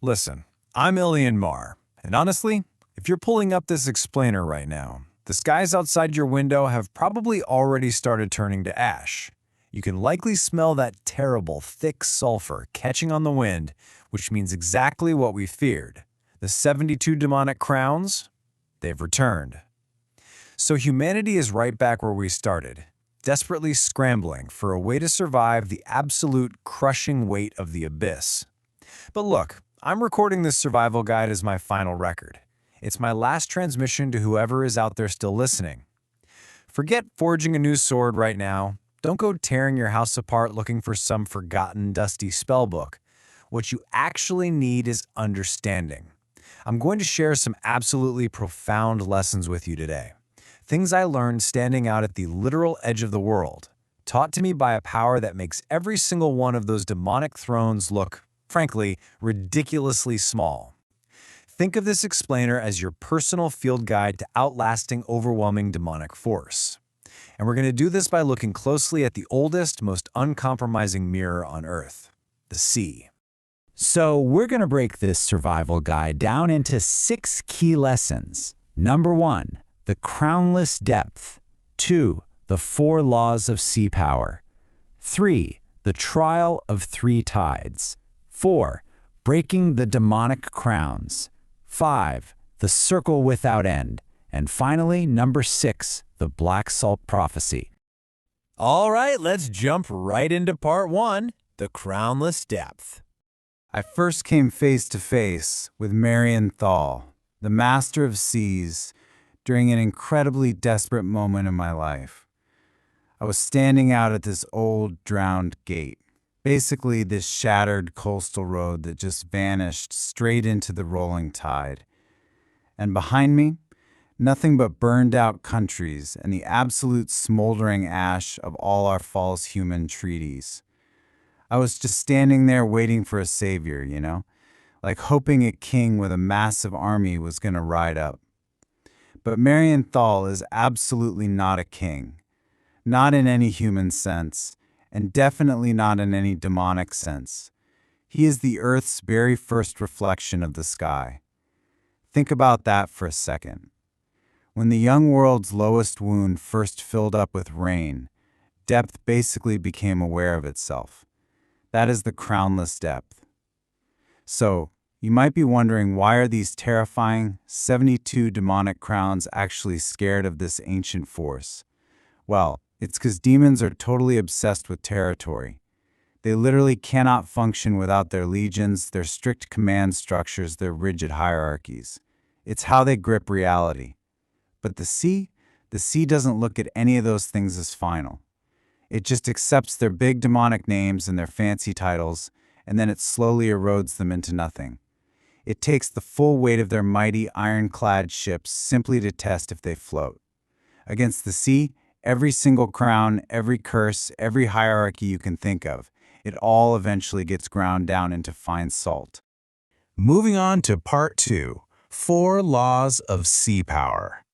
Listen, I'm Ilian Mar, and honestly, if you're pulling up this explainer right now, the skies outside your window have probably already started turning to ash. You can likely smell that terrible, thick sulfur catching on the wind, which means exactly what we feared. The 72 demonic crowns, they've returned. So humanity is right back where we started, desperately scrambling for a way to survive the absolute crushing weight of the abyss. But look, I'm recording this survival guide as my final record. It's my last transmission to whoever is out there still listening. Forget forging a new sword right now. Don't go tearing your house apart looking for some forgotten, dusty spellbook. What you actually need is understanding. I'm going to share some absolutely profound lessons with you today. Things I learned standing out at the literal edge of the world, taught to me by a power that makes every single one of those demonic thrones look, frankly, ridiculously small. Think of this explainer as your personal field guide to outlasting overwhelming demonic force. And we're going to do this by looking closely at the oldest, most uncompromising mirror on Earth, the sea. So we're going to break this survival guide down into 6 key lessons. Number 1, the crownless depth. 2, the 4 laws of sea power. 3, the trial of 3 tides. 4, breaking the demonic crowns. 5, the circle without end. And finally, number 6, the black salt prophecy. All right, let's jump right into part 1, the crownless depth. I first came face to face with Mareon Thal, the master of seas, during an incredibly desperate moment in my life. I was standing out at this old, drowned gate, basically this shattered coastal road that just vanished straight into the rolling tide. And behind me, nothing but burned-out countries and the absolute smoldering ash of all our false human treaties. I was just standing there waiting for a savior, like hoping a king with a massive army was going to ride up. But Mareon Thal is absolutely not a king, not in any human sense, and definitely not in any demonic sense. He is the Earth's very first reflection of the sky. Think about that for a second. When the young world's lowest wound first filled up with rain, depth basically became aware of itself. That is the crownless depth. So, you might be wondering, why are these terrifying 72 demonic crowns actually scared of this ancient force? Well, it's because demons are totally obsessed with territory. They literally cannot function without their legions, their strict command structures, their rigid hierarchies. It's how they grip reality. But the sea doesn't look at any of those things as final. It just accepts their big demonic names and their fancy titles, and then it slowly erodes them into nothing. It takes the full weight of their mighty ironclad ships simply to test if they float. Against the sea, every single crown, every curse, every hierarchy you can think of, it all eventually gets ground down into fine salt. Moving on to part 2, 4 laws of sea power.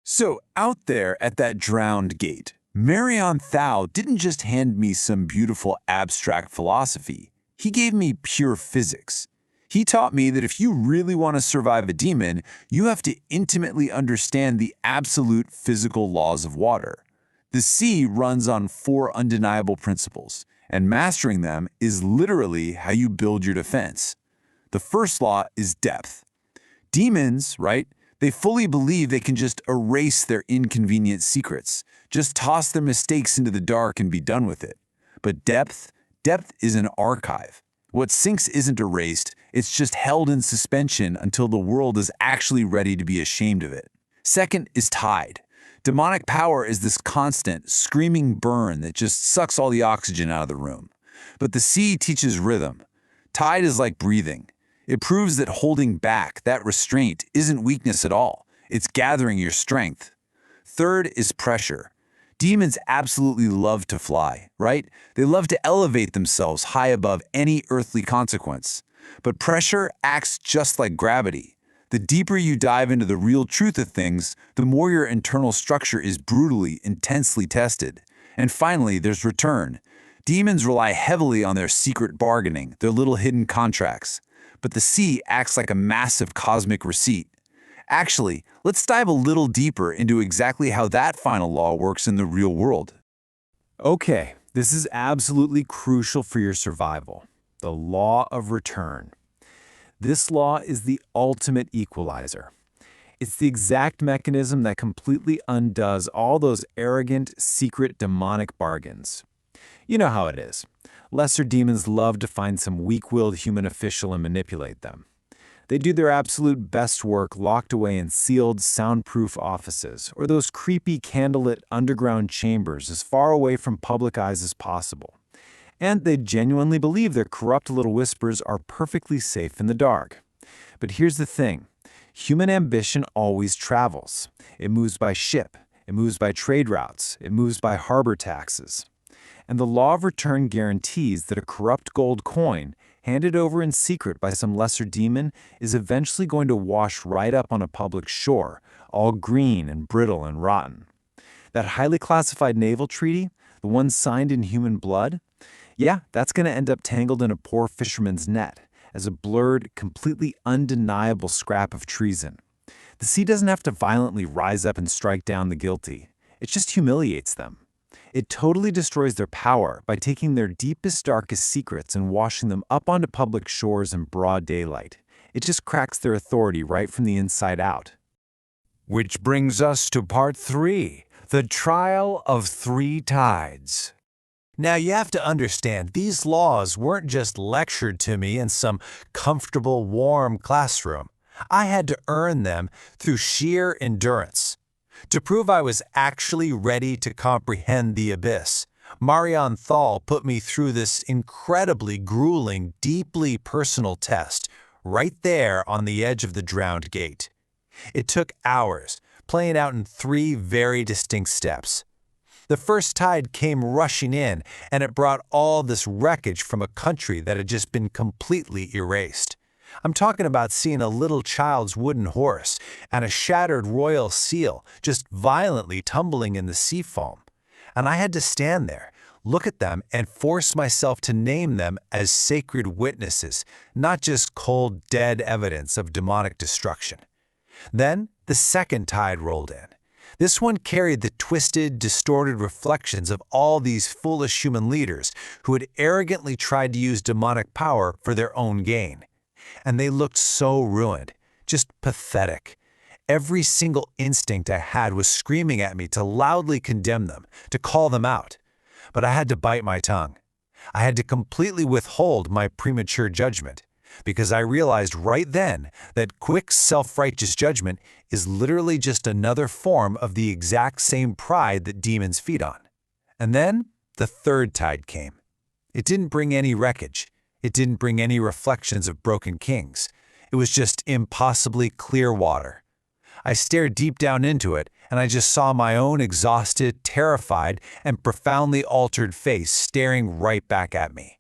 So out there at that drowned gate, Mareon Thal didn't just hand me some beautiful abstract philosophy. He gave me pure physics. He taught me that if you really want to survive a demon, you have to intimately understand the absolute physical laws of water. The sea runs on 4 undeniable principles, and mastering them is literally how you build your defense. The first law is depth. Demons, right? They fully believe they can just erase their inconvenient secrets, just toss their mistakes into the dark and be done with it. But depth is an archive. What sinks isn't erased, it's just held in suspension until the world is actually ready to be ashamed of it. Second is tide. Demonic power is this constant, screaming burn that just sucks all the oxygen out of the room. But the sea teaches rhythm. Tide is like breathing. It proves that holding back, that restraint, isn't weakness at all. It's gathering your strength. Third is pressure. Demons absolutely love to fly, right? They love to elevate themselves high above any earthly consequence. But pressure acts just like gravity. The deeper you dive into the real truth of things, the more your internal structure is brutally, intensely tested. And finally, there's return. Demons rely heavily on their secret bargaining, their little hidden contracts. but the sea acts like a massive cosmic receipt. Actually, let's dive a little deeper into exactly how that final law works in the real world. Okay, this is absolutely crucial for your survival. The law of return. This law is the ultimate equalizer. It's the exact mechanism that completely undoes all those arrogant, secret demonic bargains. You know how it is. Lesser demons love to find some weak-willed human official and manipulate them. They do their absolute best work locked away in sealed, soundproof offices, or those creepy candlelit underground chambers as far away from public eyes as possible. And they genuinely believe their corrupt little whispers are perfectly safe in the dark. But here's the thing. Human ambition always travels. It moves by ship. It moves by trade routes. It moves by harbor taxes. And the law of return guarantees that a corrupt gold coin, handed over in secret by some lesser demon, is eventually going to wash right up on a public shore, all green and brittle and rotten. That highly classified naval treaty, the one signed in human blood, yeah, that's going to end up tangled in a poor fisherman's net as a blurred, completely undeniable scrap of treason. The sea doesn't have to violently rise up and strike down the guilty. It just humiliates them. It totally destroys their power by taking their deepest, darkest secrets and washing them up onto public shores in broad daylight. It just cracks their authority right from the inside out. Which brings us to part 3, the trial of 3 tides. Now you have to understand, these laws weren't just lectured to me in some comfortable, warm classroom. I had to earn them through sheer endurance. To prove I was actually ready to comprehend the abyss, Mareon Thal put me through this incredibly grueling, deeply personal test right there on the edge of the drowned gate. It took hours, playing out in 3 very distinct steps. The first tide came rushing in, and it brought all this wreckage from a country that had just been completely erased. I'm talking about seeing a little child's wooden horse and a shattered royal seal just violently tumbling in the sea foam. And I had to stand there, look at them, and force myself to name them as sacred witnesses, not just cold, dead evidence of demonic destruction. Then the second tide rolled in. This one carried the twisted, distorted reflections of all these foolish human leaders who had arrogantly tried to use demonic power for their own gain. And they looked so ruined, just pathetic. Every single instinct I had was screaming at me to loudly condemn them, to call them out. But I had to bite my tongue. I had to completely withhold my premature judgment, because I realized right then that quick, self-righteous judgment is literally just another form of the exact same pride that demons feed on. And then the third tide came. It didn't bring any wreckage. It didn't bring any reflections of broken kings. It was just impossibly clear water. I stared deep down into it, and I just saw my own exhausted, terrified, and profoundly altered face staring right back at me.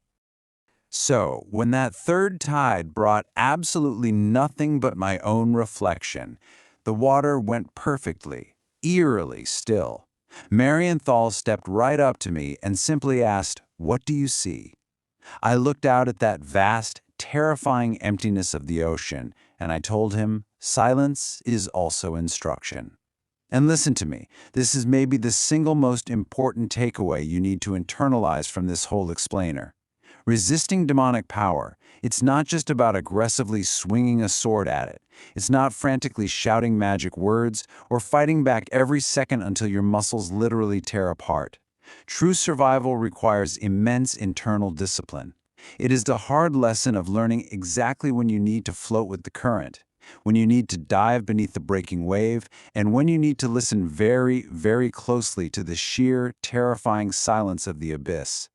So, when that third tide brought absolutely nothing but my own reflection, the water went perfectly, eerily still. Mareon Thal stepped right up to me and simply asked, "What do you see?" I looked out at that vast, terrifying emptiness of the ocean, and I told him, silence is also instruction. And listen to me, this is maybe the single most important takeaway you need to internalize from this whole explainer. Resisting demonic power, it's not just about aggressively swinging a sword at it. It's not frantically shouting magic words or fighting back every second until your muscles literally tear apart. True survival requires immense internal discipline. It is the hard lesson of learning exactly when you need to float with the current, when you need to dive beneath the breaking wave, and when you need to listen very, very closely to the sheer, terrifying silence of the abyss.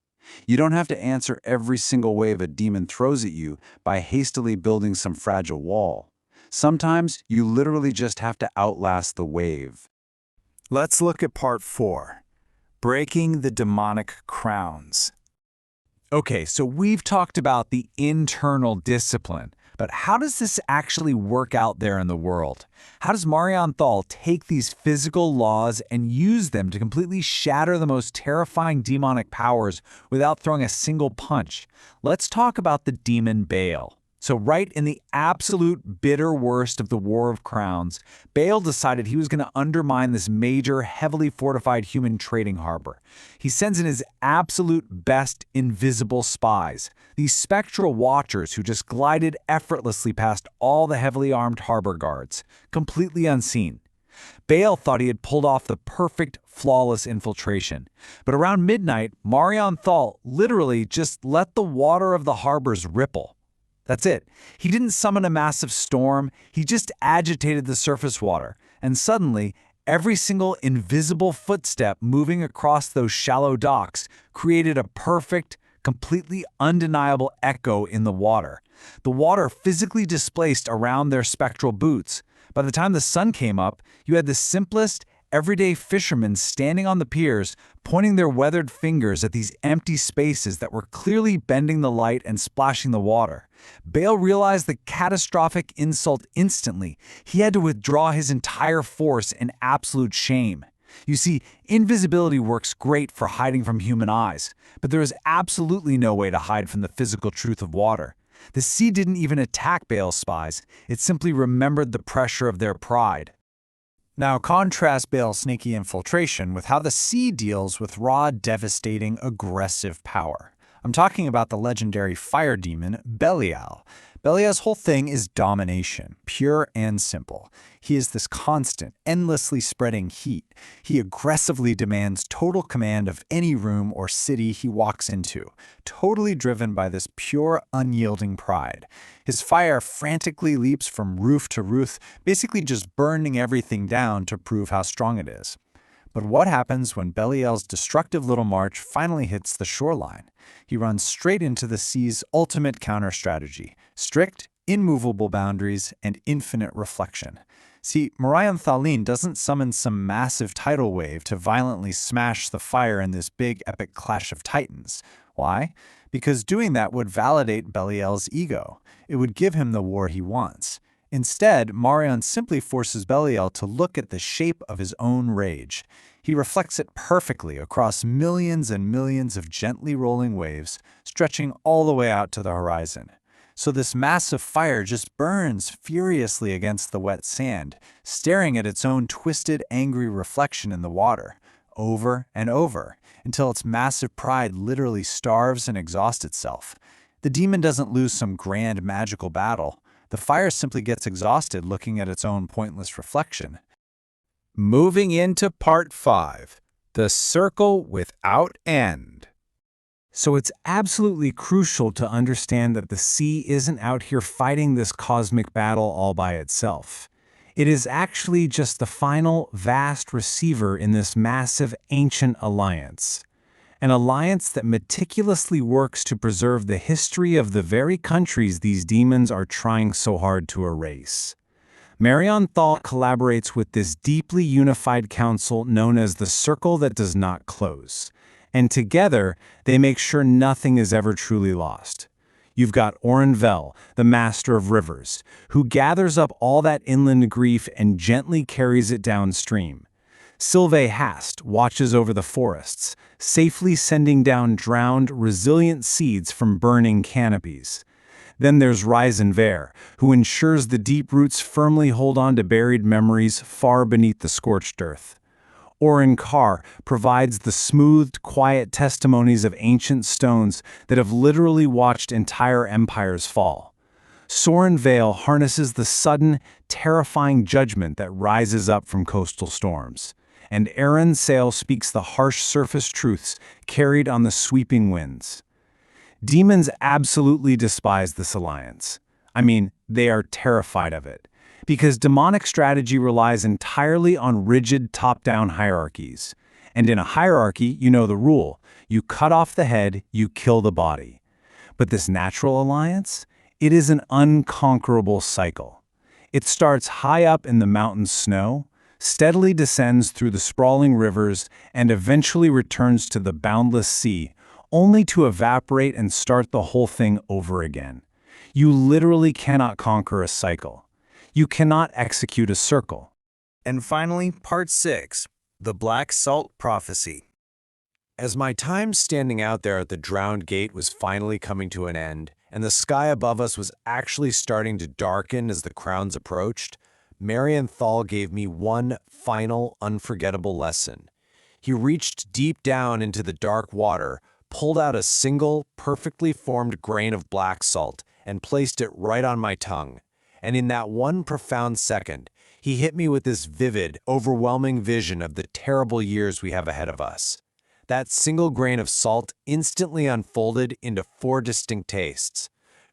You don't have to answer every single wave a demon throws at you by hastily building some fragile wall. Sometimes you literally just have to outlast the wave. Let's look at part 4. Breaking the demonic crowns. Okay, so we've talked about the internal discipline, but how does this actually work out there in the world? How does Mareon Thal take these physical laws and use them to completely shatter the most terrifying demonic powers without throwing a single punch? Let's talk about the demon Baal. So right in the absolute bitter worst of the War of Crowns, Bale decided he was going to undermine this major, heavily fortified human trading harbor. He sends in his absolute best invisible spies, these spectral watchers who just glided effortlessly past all the heavily armed harbor guards, completely unseen. Bale thought he had pulled off the perfect, flawless infiltration. But around midnight, Mareon Thal literally just let the water of the harbors ripple. That's it. He didn't summon a massive storm, he just agitated the surface water, and suddenly, every single invisible footstep moving across those shallow docks created a perfect, completely undeniable echo in the water. The water physically displaced around their spectral boots. By the time the sun came up, you had the simplest, everyday fishermen standing on the piers, pointing their weathered fingers at these empty spaces that were clearly bending the light and splashing the water. Bale realized the catastrophic insult instantly. He had to withdraw his entire force in absolute shame. You see, invisibility works great for hiding from human eyes, but there is absolutely no way to hide from the physical truth of water. The sea didn't even attack Bale's spies. It simply remembered the pressure of their pride. Now contrast Bale's sneaky infiltration with how the sea deals with raw, devastating, aggressive power. I'm talking about the legendary fire demon, Belial. Belial's whole thing is domination, pure and simple. He is this constant, endlessly spreading heat. He aggressively demands total command of any room or city he walks into, totally driven by this pure, unyielding pride. His fire frantically leaps from roof to roof, basically just burning everything down to prove how strong it is. But what happens when Belial's destructive little march finally hits the shoreline? He runs straight into the sea's ultimate counter-strategy: strict, immovable boundaries and infinite reflection. See, Mareon Thal doesn't summon some massive tidal wave to violently smash the fire in this big epic clash of titans. Why? Because doing that would validate Belial's ego. It would give him the war he wants. Instead, Mareon simply forces Belial to look at the shape of his own rage. He reflects it perfectly across millions and millions of gently rolling waves, stretching all the way out to the horizon. So this massive fire just burns furiously against the wet sand, staring at its own twisted, angry reflection in the water, over and over, until its massive pride literally starves and exhausts itself. The demon doesn't lose some grand magical battle. The fire simply gets exhausted looking at its own pointless reflection. Moving into Part 5, The Circle Without End. So it's absolutely crucial to understand that the sea isn't out here fighting this cosmic battle all by itself. It is actually just the final, vast receiver in this massive, ancient alliance. An alliance that meticulously works to preserve the history of the very countries these demons are trying so hard to erase. Mareon Thal collaborates with this deeply unified council known as the Circle That Does Not Close. And together, they make sure nothing is ever truly lost. You've got Aerun Sael, the master of rivers, who gathers up all that inland grief and gently carries it downstream. Sylve Hast watches over the forests, safely sending down drowned, resilient seeds from burning canopies. Then there's Ryzen Ver, who ensures the deep roots firmly hold on to buried memories far beneath the scorched earth. Auryn Carr provides the smoothed, quiet testimonies of ancient stones that have literally watched entire empires fall. Soren Vale harnesses the sudden, terrifying judgment that rises up from coastal storms. And Aerun Sael speaks the harsh surface truths carried on the sweeping winds. Demons absolutely despise this alliance. I mean, they are terrified of it. Because demonic strategy relies entirely on rigid top-down hierarchies. And in a hierarchy, you know the rule. You cut off the head, you kill the body. But this natural alliance? It is an unconquerable cycle. It starts high up in the mountain snow, steadily descends through the sprawling rivers, and eventually returns to the boundless sea, only to evaporate and start the whole thing over again. You literally cannot conquer a cycle. You cannot execute a circle. And finally, Part 6, The Black Salt Prophecy. As my time standing out there at the Drowned Gate was finally coming to an end, and the sky above us was actually starting to darken as the crowns approached, Mareon Thal gave me one final, unforgettable lesson. He reached deep down into the dark water, pulled out a single, perfectly formed grain of black salt, and placed it right on my tongue. And in that one profound second, he hit me with this vivid, overwhelming vision of the terrible years we have ahead of us. That single grain of salt instantly unfolded into 4 distinct tastes.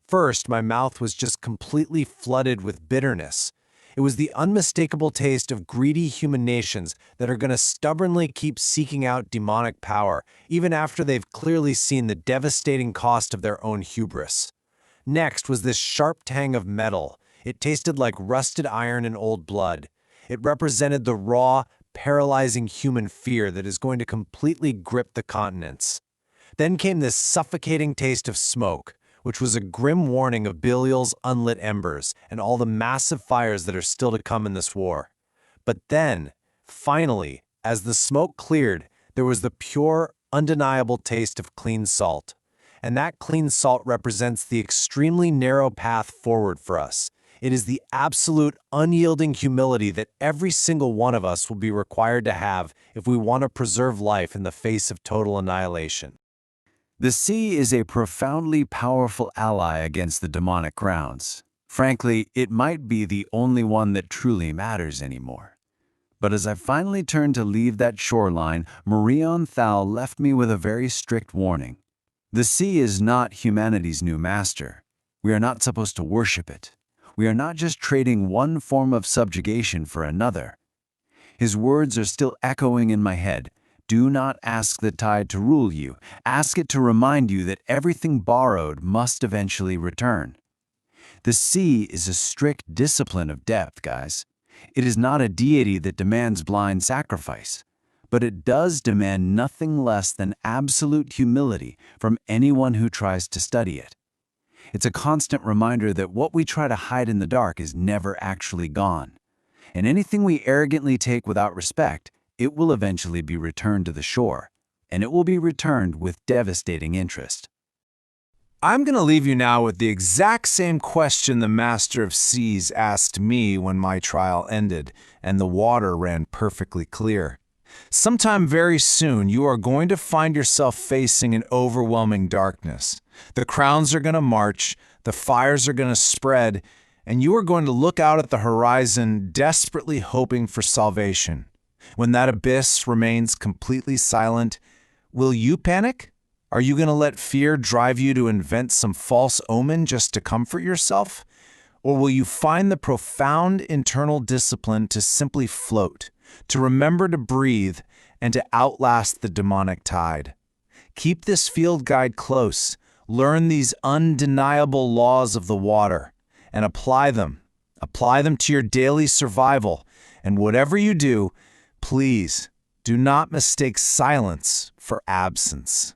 First, my mouth was just completely flooded with bitterness. It was the unmistakable taste of greedy human nations that are going to stubbornly keep seeking out demonic power, even after they've clearly seen the devastating cost of their own hubris. Next was this sharp tang of metal. It tasted like rusted iron and old blood. It represented the raw, paralyzing human fear that is going to completely grip the continents. Then came this suffocating taste of smoke, which was a grim warning of Belial's unlit embers and all the massive fires that are still to come in this war. But then, finally, as the smoke cleared, there was the pure, undeniable taste of clean salt. And that clean salt represents the extremely narrow path forward for us. It is the absolute, unyielding humility that every single one of us will be required to have if we want to preserve life in the face of total annihilation. The sea is a profoundly powerful ally against the demonic crowns. Frankly, it might be the only one that truly matters anymore. But as I finally turned to leave that shoreline, Mareon Thal left me with a very strict warning. The sea is not humanity's new master. We are not supposed to worship it. We are not just trading one form of subjugation for another. His words are still echoing in my head. Do not ask the tide to rule you. Ask it to remind you that everything borrowed must eventually return. The sea is a strict discipline of depth, guys. It is not a deity that demands blind sacrifice, but it does demand nothing less than absolute humility from anyone who tries to study it. It's a constant reminder that what we try to hide in the dark is never actually gone. And anything we arrogantly take without respect, it will eventually be returned to the shore, and it will be returned with devastating interest. I'm going to leave you now with the exact same question the Master of Seas asked me when my trial ended and the water ran perfectly clear. Sometime very soon, you are going to find yourself facing an overwhelming darkness. The crowns are going to march, the fires are going to spread, and you are going to look out at the horizon desperately hoping for salvation. When that abyss remains completely silent, will you panic? Are you going to let fear drive you to invent some false omen just to comfort yourself? Or will you find the profound internal discipline to simply float, to remember to breathe, and to outlast the demonic tide? Keep this field guide close, learn these undeniable laws of the water, and apply them. Apply them to your daily survival, and whatever you do, please do not mistake silence for absence.